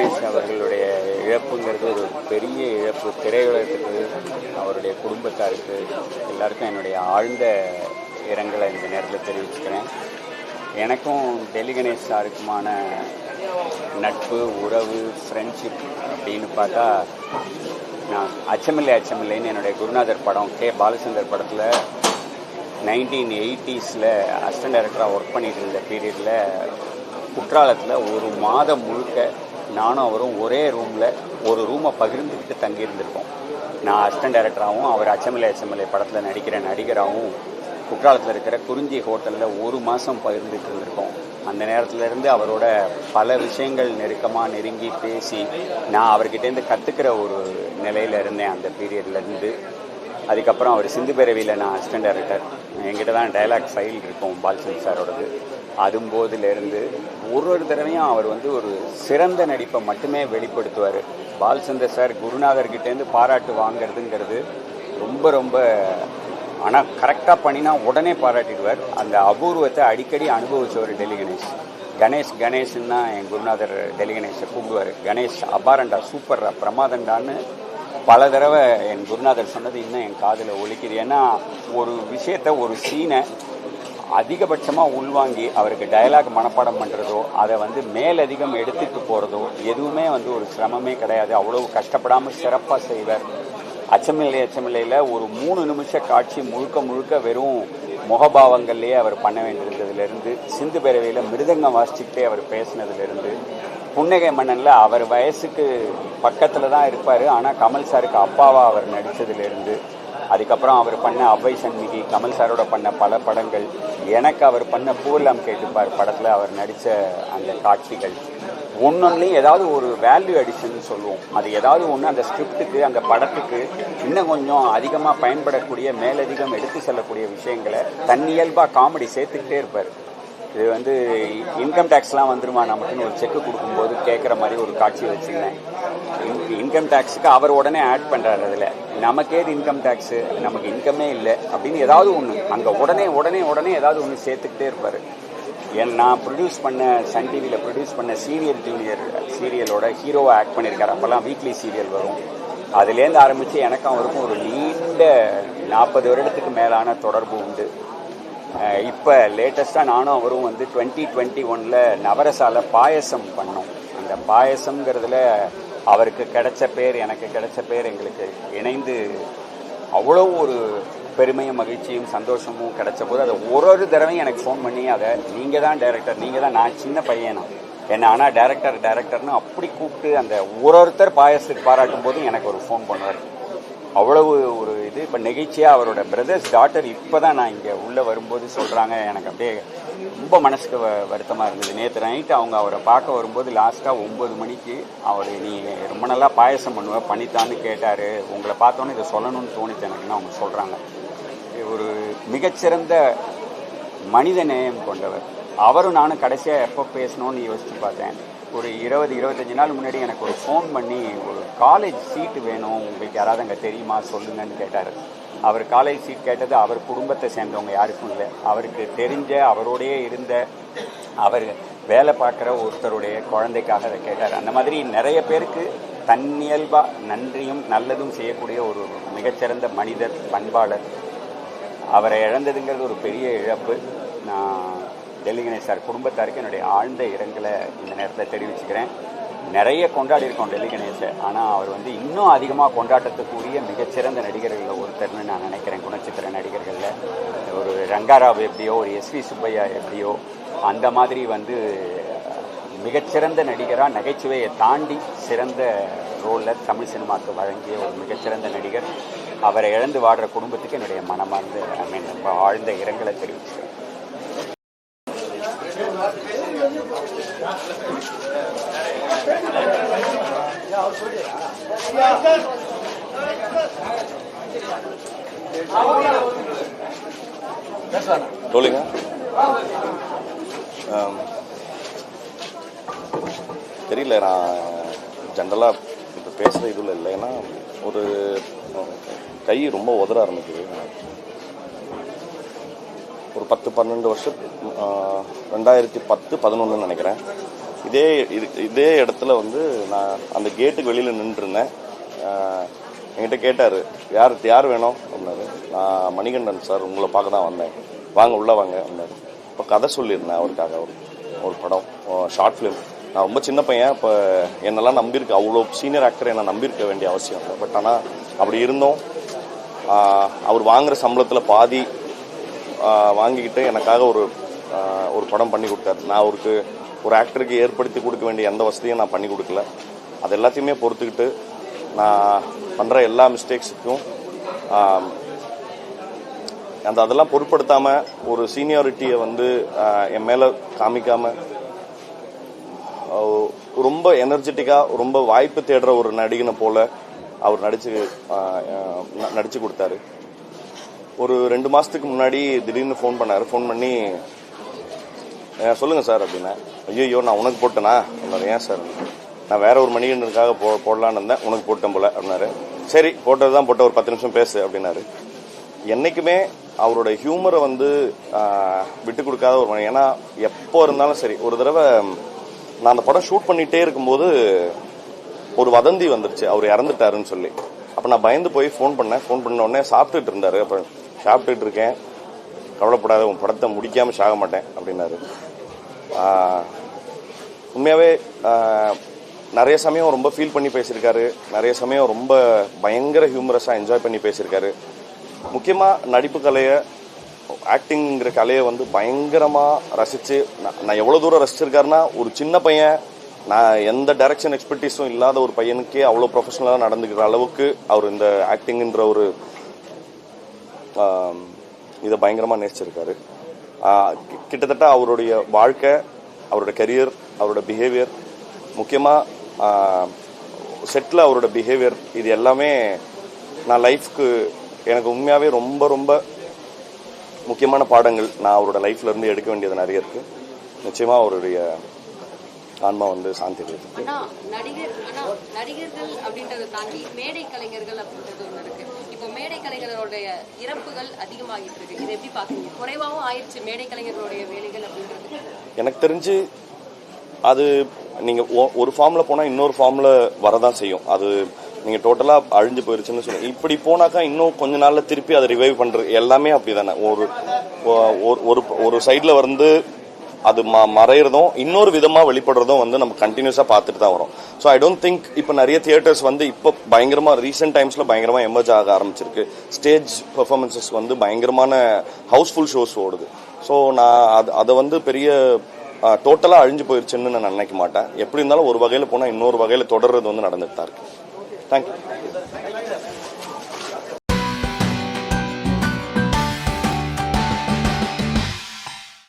கணேஷ் அவர்களுடைய இழப்புங்கிறது ஒரு பெரிய இழப்பு. திரையுலகத்துக்கு, அவருடைய குடும்பத்தாருக்கு, எல்லாருக்கும் என்னுடைய ஆழ்ந்த இரங்கலை இந்த நேரத்தில் தெரிவிச்சுக்கிறேன். எனக்கும் டெல்லி கணேஷ் சாருக்குமான நட்பு, உறவு, ஃப்ரெண்ட்ஷிப் அப்படின்னு பார்த்தா, நான் அச்சமில்லைன்னு என்னுடைய குருநாதர் படம் கே பாலச்சந்தர் படத்தில் 1980s அசிஸ்டன்ட் டைரக்டராக ஒர்க் பண்ணிட்டு இருந்த பீரியடில் குற்றாலத்தில் ஒரு மாதம் முழுக்க நானும் அவரும் ஒரே ரூமில் ஒரு ரூமை பகிர்ந்துக்கிட்டு தங்கியிருந்திருக்கோம். நான் அசிஸ்டன்ட் டைரக்டராகவும் அவர் அச்சமில்லை படத்தில் நடிக்கிற நடிகராகவும் குற்றாலத்தில் இருக்கிற குறிஞ்சி ஹோட்டலில் ஒரு மாதம் பகிர்ந்துட்டு இருந்திருக்கோம். அந்த நேரத்துலேருந்து அவரோட பல விஷயங்கள் நெருக்கமாக நெருங்கி பேசி நான் அவர்கிட்டேருந்து கற்றுக்கிற ஒரு நிலையில் இருந்தேன் அந்த பீரியட்லேருந்து. அதுக்கப்புறம் அவர் சிந்து பேரவியில் நான் அசிஸ்டன்ட் டைரக்டர், என்கிட்ட தான் டைலாக் ஃபைல் இருக்கும் பாலச்சந்தர் சாரோடது. அதும்போதுலேருந்து ஒரு தடவையும் அவர் ஒரு சிறந்த நடிப்பை மட்டுமே வெளிப்படுத்துவார். பாலச்சந்தர் சார் குருநாதர்கிட்டேருந்து பாராட்டு வாங்கிறதுங்கிறது ரொம்ப ரொம்ப, ஆனால் கரெக்டாக பண்ணினா உடனே பாராட்டிடுவார். அந்த அபூர்வத்தை அடிக்கடி அனுபவிச்சவர் டெல்லி கணேஷ். கணேஷ்ன்னு தான் என் குருநாதர் டெல்லி கணேஷை கூப்பிடுவார். கணேஷ் அபாரண்டா, சூப்பர்ரா, பிரமாதண்டான்னு பல தடவை என் குருநாதர் சொன்னது இன்னும் என் காதில் ஒலிக்குது. ஏன்னா ஒரு விஷயத்தை, ஒரு சீனை அதிகபட்சமாக உள்வாங்கி அவருக்கு டயலாக் மனப்பாடம் பண்ணுறதோ, அதை மேலதிகம் எடுத்துகிட்டு போகிறதோ எதுவுமே ஒரு சிரமமே கிடையாது. அவ்வளோ கஷ்டப்படாமல் சிறப்பாக செய்வார். அச்சமில்லையில் ஒரு 3 நிமிஷ காட்சி முழுக்க வெறும் முகபாவங்கள்லேயே அவர் பண்ண வேண்டியிருந்ததுலேருந்து, சிந்து பேரவையில் மிருதங்கம் வாசிச்சுக்கிட்டே அவர் பேசினதுலேருந்து, புன்னகை மன்னனில் அவர் வயசுக்கு பக்கத்தில் தான் இருப்பார், ஆனால் கமல் சாருக்கு அப்பாவாக அவர் நடித்ததுலேருந்து, அதுக்கப்புறம் அவர் பண்ண அவ்வை சண்முகி, கமல் சாரோட பண்ண பல படங்கள், எனக்கு அவர் பண்ண பூவெல்லாம் கேட்டுப்பார் படத்தில் அவர் நடித்த அந்த காட்சிகள், ஒன்னொன்னையும் ஏதாவது ஒரு வேல்யூ அடிஷன் சொல்லுவோம். அது ஏதாவது ஒன்று அந்த ஸ்கிரிப்டுக்கு, அந்த படத்துக்கு இன்னும் கொஞ்சம் அதிகமாக பயன்படக்கூடிய, மேலதிகம் எடுத்து செல்லக்கூடிய விஷயங்களை தன்னியல்பாக காமெடி சேர்த்துக்கிட்டே இருப்பார். இது இன்கம் டேக்ஸ்லாம் வந்துருமா நமக்குன்னு ஒரு செக்கு கொடுக்கும்போது கேட்குற மாதிரி ஒரு காட்சி வச்சுருந்தேன். இன்கம் டேக்ஸுக்கு அவர் உடனே ஆட் பண்ணுறாரு. அதில் நமக்கேது இன்கம் டேக்ஸு, நமக்கு இன்கமே இல்லை அப்படின்னு ஏதாவது ஒன்று அங்கே உடனே ஏதாவது ஒன்று சேர்த்துக்கிட்டே இருப்பார். நான் ப்ரொடியூஸ் பண்ண, சன் டிவியில் ப்ரொடியூஸ் பண்ண சீனியர் ஜூனியர் சீரியலோட ஹீரோவை ஆக்ட் பண்ணியிருக்காரு. அப்போல்லாம் வீக்லி சீரியல் வரும். அதுலேருந்து ஆரம்பித்து எனக்கும் அவருக்கும் ஒரு நீண்ட 40 வருடத்துக்கு மேலான தொடர்பு உண்டு. இப்போ லேட்டஸ்ட்டாக நானும் அவரும் 2021 நவரசால பாயசம் பண்ணோம். அந்த பாயசம்ங்கிறதுல அவருக்கு கிடைச்ச பேர், எனக்கு கிடைச்ச பேர், எங்களுக்கு இணைந்து அவ்வளோ ஒரு பெருமையும் மகிழ்ச்சியும் சந்தோஷமும் கிடைச்ச போது அதை ஒரு தடவையும் எனக்கு ஃபோன் பண்ணி, அதை நீங்கள் தான் டைரக்டர், நீங்கள் தான், நான் சின்ன பையனா என்ன, ஆனால் டைரக்டர்னு அப்படி கூப்பிட்டு அந்த ஒருத்தர் பாயசத்துக்கு பாராட்டும் போது எனக்கு ஒரு ஃபோன் பண்ணுவார். அவ்வளவு ஒரு இது. இப்போ நெகிழ்ச்சியாக அவரோட பிரதர்ஸ் டாட்டர் இப்போ தான் நான் இங்கே உள்ளே வரும்போது சொல்கிறாங்க, எனக்கு அப்படியே ரொம்ப மனசுக்கு வருத்தமாக இருந்தது. நேற்று நைட்டு அவங்க அவரை பார்க்க வரும்போது லாஸ்ட்டாக 9 மணிக்கு அவர், நீ ரொம்ப நல்லா பாயசம் பண்ணுவேன், பண்ணித்தான்னு கேட்டார், உங்களை பார்த்தோன்னே இதை சொல்லணும்னு தோணிச்சு எனக்குன்னு அவங்க சொல்கிறாங்க. ஒரு மிகச்சிறந்த மனித நேயம் கொண்டவர். அவரும் நானும் கடைசியாக எப்போ பேசணும்னு யோசித்து பார்த்தேன். ஒரு 20-25 நாள் முன்னாடி எனக்கு ஒரு ஃபோன் பண்ணி, ஒரு காலேஜ் சீட்டு வேணும், உங்களுக்கு யாராவது அங்கே தெரியுமா சொல்லுங்கன்னு கேட்டார். அவர் காலேஜ் சீட் கேட்டது அவர் குடும்பத்தை சேர்ந்தவங்க யாருக்கும் இல்லை, அவருக்கு தெரிஞ்ச, அவரோடையே இருந்த, அவர் வேலை பார்க்குற ஒருத்தருடைய குழந்தைக்காக அதை கேட்டார். அந்த மாதிரி நிறைய பேருக்கு தன்னியல்பாக நன்றியும் நல்லதும் செய்யக்கூடிய ஒரு மிகச்சிறந்த மனிதர், பண்பாளர். அவரை இழந்ததுங்கிறது ஒரு பெரிய இழப்பு. நான் டெல்லி கணேஷ் சார் குடும்பத்தாருக்கு என்னுடைய ஆழ்ந்த இரங்கலை இந்த நேரத்தில் தெரிவிச்சுக்கிறேன். நிறைய கொண்டாடி இருக்கோம் டெல்லி கணேஷை, ஆனால் அவர் இன்னும் அதிகமாக கொண்டாட்டத்துக்குரிய மிகச்சிறந்த நடிகர்களில் ஒருத்தர்னு நான் நினைக்கிறேன். குணச்சித்திர நடிகர்களில் ஒரு ரங்காராவ் எப்படியோ, ஒரு எஸ்வி சுப்பையா எப்படியோ, அந்த மாதிரி மிகச்சிறந்த நடிகராக நகைச்சுவையை தாண்டி சிறந்த ரோலில் தமிழ் சினிமாவுக்கு வழங்கிய ஒரு மிகச்சிறந்த நடிகர். அவரை இழந்து வாடுற குடும்பத்துக்கு என்னுடைய மனமார்ந்த ரொம்ப ஆழ்ந்த இரங்கலை தெரிவிச்சுக்கிறேன். சொல்லுங்க. தெரியல, நான் ஜென்ரலாக இப்போ பேசுகிற இதில் இல்லை. ஏன்னா ஒரு கை ரொம்ப உதற ஆரம்பிக்குது. ஒரு 10-12 வருஷம், 2010-11 நினைக்கிறேன், இதே இடத்துல வந்து நான் அந்த கேட்டுக்கு வெளியில் நின்றுருந்தேன். என்கிட்ட கேட்டார், யார் வேணும் அப்படின்னாரு. நான் மணிகண்டன் சார், உங்களை பார்க்க தான் வந்தேன், வாங்க உள்ளே வாங்க அப்படின்னாரு. இப்போ கதை சொல்லியிருந்தேன் அவருக்காக, ஒரு படம், ஷார்ட் ஃபிலிம். நான் ரொம்ப சின்ன பையன், இப்போ என்னெல்லாம் நம்பியிருக்க, அவ்வளோ சீனியர் ஆக்டர் என்னை நம்பியிருக்க வேண்டிய அவசியம் இல்லை. பட் ஆனால் அப்படி இருந்தோம். அவர் வாங்குகிற சம்பளத்தில் பாதி வாங்கிக்கிட்டு எனக்காக ஒரு படம் பண்ணி கொடுத்தாரு. நான் அவருக்கு ஒரு ஆக்டருக்கு ஏற்படுத்தி கொடுக்க வேண்டிய எந்த வசதியும் நான் பண்ணி கொடுக்கல. அது எல்லாத்தையுமே பொறுத்துக்கிட்டு நான் பண்ணுற எல்லா மிஸ்டேக்ஸுக்கும் அதெல்லாம் பொருட்படுத்தாமல் ஒரு சீனியாரிட்டியை வந்து என் மேலே காமிக்காமல் ரொம்ப எனர்ஜெட்டிக்காக ரொம்ப வாய்ப்பு தேடுற ஒரு நடிகனை போல் அவர் நடிச்சு கொடுத்தாரு. ஒரு 2 மாதத்துக்கு முன்னாடி திடீர்னு ஃபோன் பண்ணார். ஃபோன் பண்ணி சொல்லுங்கள் சார் அப்படின்னா, ஐயோ நான் உனக்கு போட்டேனா அப்படின்னாரு. ஏன் சார்? நான் வேற ஒரு மணிகண்டனுக்காக போடலான்னு இருந்தேன், உனக்கு போட்டேன் போல அப்படின்னாரு. சரி போட்டது தான் போட்ட, ஒரு 10 நிமிஷம் பேசு அப்படின்னாரு. என்றைக்குமே அவரோட ஹியூமரை வந்து விட்டு கொடுக்காத ஒரு மணி. ஏன்னா எப்போ இருந்தாலும் சரி, ஒரு தடவை நான் அந்த படம் ஷூட் பண்ணிகிட்டே இருக்கும்போது ஒரு வதந்தி வந்துருச்சு, அவர் இறந்துட்டாருன்னு சொல்லி. அப்போ நான் பயந்து போய் ஃபோன் பண்ண உடனே சாப்பிட்டுட்டு இருந்தார். அப்போ சாப்பிட்டுட்டு இருக்கேன், கவலைப்படாத, உன் படத்தை முடிக்காமல் சாக மாட்டேன் அப்படின்னாரு. உண்மையாகவே நிறைய சமயம் ரொம்ப ஃபீல் பண்ணி பேசியிருக்காரு, நிறைய சமயம் ரொம்ப பயங்கர ஹியூமரஸாக என்ஜாய் பண்ணி பேசியிருக்காரு. முக்கியமாக நடிப்பு கலையை, ஆக்டிங்கிற கலையை வந்து பயங்கரமாக ரசித்து, நான் எவ்வளோ தூரம் ரசிச்சிருக்காருன்னா, ஒரு சின்ன பையன், நான் எந்த டைரக்ஷன் எக்ஸ்பர்டீஸும் இல்லாத ஒரு பையனுக்கே அவ்வளோ ப்ரொஃபஷனலாக நடந்துக்கிற அளவுக்கு அவர் இந்த ஆக்டிங்கிற ஒரு இதை பயங்கரமாக நேசிச்சிருக்காரு. கிட்டத்தட்ட அவருடைய வாழ்க்கை, அவரோட கரியர், அவரோட பிஹேவியர், முக்கியமாக செட்டில் அவரோட பிஹேவியர், இது எல்லாமே நான் லைஃப்க்கு எனக்கு உண்மையாகவே ரொம்ப ரொம்ப முக்கியமான பாடங்கள். நான் அவரோட லைஃப்லேருந்து எடுக்க வேண்டியது நிறைய இருக்குது. நிச்சயமாக அவருடைய ஆன்மா வந்து சாந்தி அடையுது. நடிகர்கள் அப்படின்றத தாண்டி மேடை கலைஞர்கள் அப்படின்றது ஒன்று இருக்கு. இப்போ மேடை கலைஞர்களுடைய இறப்புகள் அதிகமாகிட்டு இருக்கு. இதை எப்படி பாக்குறீங்க? குறைவாகவும் ஆயிடுச்சு மேடை கலைஞர்களுடைய வேலைகள் அப்படின்றது. எனக்கு தெரிஞ்சு அது நீங்கள் ஒரு ஃபார்மில் போனால் இன்னொரு ஃபார்மில் வரதான் செய்யும். அது நீங்கள் டோட்டலாக அழிஞ்சு போயிருச்சுன்னு சொல்லுங்கள். இப்படி போனாக்கா இன்னும் கொஞ்ச நாளில் திருப்பி அதை ரிவைவ் பண்ணுறது எல்லாமே அப்படி தானே. ஒரு சைடில் வந்து அது மறைகிறதும் இன்னொரு விதமாக வெளிப்படுறதும் வந்து நம்ம கண்டினியூஸாக பார்த்துட்டு தான் வரோம். ஸோ ஐ டோன்ட் திங்க் இப்போ நிறைய தியேட்டர்ஸ் வந்து இப்போ பயங்கரமாக ரீசெண்ட் டைம்ஸில் பயங்கரமாக எமர்ஜ் ஆக ஆரம்பிச்சிருக்கு. ஸ்டேஜ் பெர்ஃபார்மன்ஸஸ் வந்து பயங்கரமான ஹவுஸ்ஃபுல் ஷோஸ் ஓடுது. ஸோ நான் அதை வந்து பெரிய டோட்டலாக அழிஞ்சு போயிருச்சுன்னு நான் நினைக்க மாட்டேன். எப்படி இருந்தாலும் ஒரு வகையில் போனால் இன்னொரு வகையில் தொடர்றது வந்து நடந்துட்டு தான் இருக்கு. தேங்க்யூ.